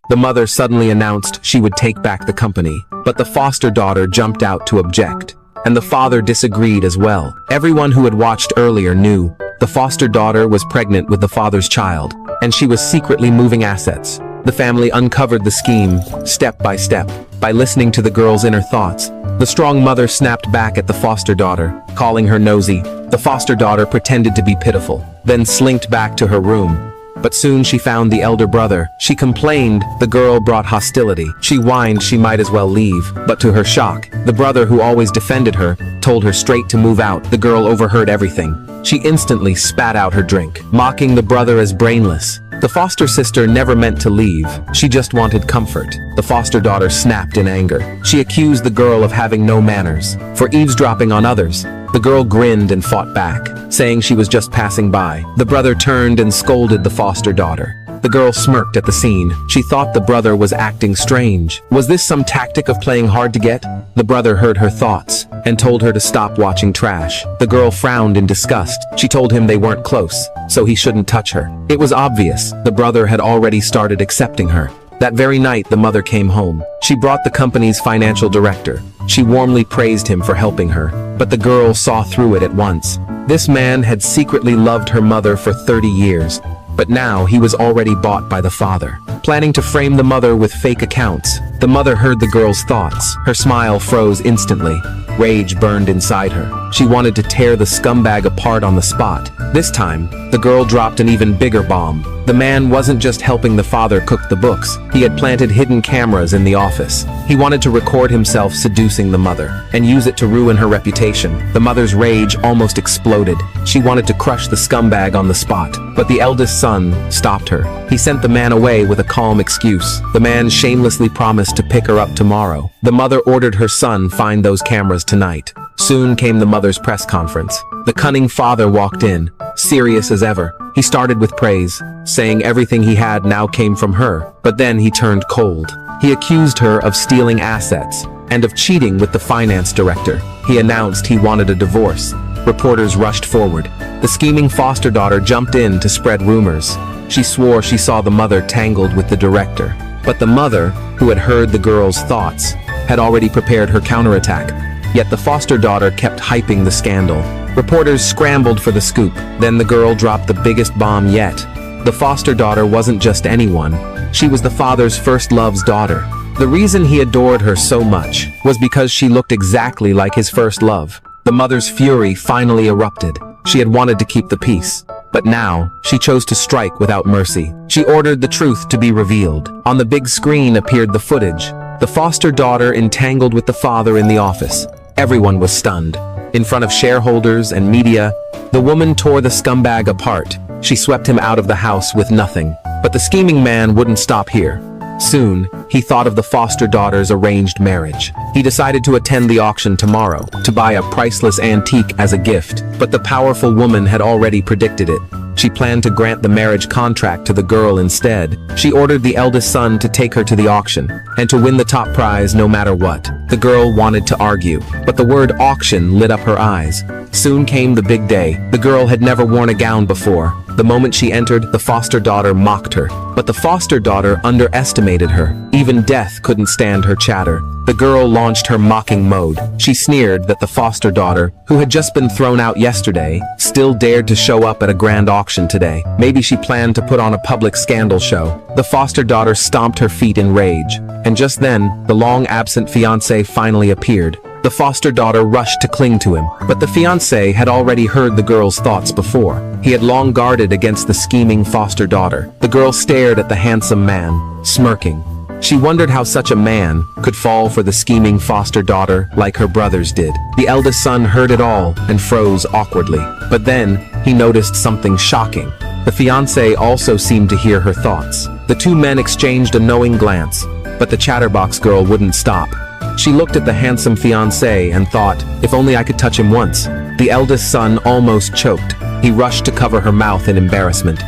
the mother suddenly announced she would take back the company, but the foster daughter jumped out to object. And the father disagreed as well. Everyone who had watched earlier knew the foster daughter was pregnant with the father's child, and she was secretly moving assets. The family uncovered the scheme, step by step, by listening to the girl's inner thoughts. The strong mother snapped back at the foster daughter, calling her nosy. The foster daughter pretended to be pitiful, then slinked back to her room. But soon she found the elder brother. She complained the girl brought hostility. She whined she might as well leave, but to her shock, the brother who always defended her told her straight to move out. The girl overheard everything. She instantly spat out her drink, mocking the brother as brainless. The foster sister never meant to leave. She just wanted comfort. The foster daughter snapped in anger. She accused the girl of having no manners, for eavesdropping on others. The girl grinned and fought back, saying she was just passing by. The brother turned and scolded the foster daughter. The girl smirked at the scene. She thought the brother was acting strange. Was this some tactic of playing hard to get? The brother heard her thoughts and told her to stop watching trash. The girl frowned in disgust. She told him they weren't close, so he shouldn't touch her. It was obvious the brother had already started accepting her. That very night, the mother came home. She brought the company's financial director. She warmly praised him for helping her, but the girl saw through it at once. This man had secretly loved her mother for 30 years. But now he was already bought by the father, planning to frame the mother with fake accounts. The mother heard the girl's thoughts. Her smile froze instantly. Rage burned inside her. She wanted to tear the scumbag apart on the spot. This time, the girl dropped an even bigger bomb. The man wasn't just helping the father cook the books. He had planted hidden cameras in the office. He wanted to record himself seducing the mother and use it to ruin her reputation. The mother's rage almost exploded. She wanted to crush the scumbag on the spot, but the eldest son stopped her. He sent the man away with a calm excuse. The man shamelessly promised to pick her up tomorrow. The mother ordered her son find those cameras tonight. Soon came the mother's press conference. The cunning father walked in, serious as ever. He started with praise, saying everything he had now came from her, but then he turned cold. He accused her of stealing assets and of cheating with the finance director. He announced he wanted a divorce. Reporters rushed forward. The scheming foster daughter jumped in to spread rumors. She swore she saw the mother tangled with the director. But the mother, who had heard the girl's thoughts, had already prepared her counterattack. Yet the foster daughter kept hyping the scandal. Reporters scrambled for the scoop. Then the girl dropped the biggest bomb yet. The foster daughter wasn't just anyone. She was the father's first love's daughter. The reason he adored her so much was because she looked exactly like his first love. The mother's fury finally erupted. She had wanted to keep the peace, but now she chose to strike without mercy. She ordered the truth to be revealed. On the big screen appeared the footage. The foster daughter entangled with the father in the office. Everyone was stunned. In front of shareholders and media, the woman tore the scumbag apart. She swept him out of the house with nothing. But the scheming man wouldn't stop here. Soon, he thought of the foster daughter's arranged marriage. He decided to attend the auction tomorrow, to buy a priceless antique as a gift. But the powerful woman had already predicted it. She planned to grant the marriage contract to the girl instead. She ordered the eldest son to take her to the auction, and to win the top prize no matter what. The girl wanted to argue, but the word auction lit up her eyes. Soon came the big day. The girl had never worn a gown before. The moment she entered, the foster daughter mocked her. But the foster daughter underestimated her. Even death couldn't stand her chatter. The girl launched her mocking mode. She sneered that the foster daughter, who had just been thrown out yesterday, still dared to show up at a grand auction today. Maybe she planned to put on a public scandal show. The foster daughter stomped her feet in rage. And just then, the long-absent fiancé finally appeared. The foster daughter rushed to cling to him, but the fiancé had already heard the girl's thoughts before. He had long guarded against the scheming foster daughter. The girl stared at the handsome man, smirking. She wondered how such a man could fall for the scheming foster daughter like her brothers did. The eldest son heard it all and froze awkwardly. But then, he noticed something shocking. The fiancé also seemed to hear her thoughts. The two men exchanged a knowing glance, but the chatterbox girl wouldn't stop. She looked at the handsome fiancé and thought, if only I could touch him once. The eldest son almost choked. He rushed to cover her mouth in embarrassment.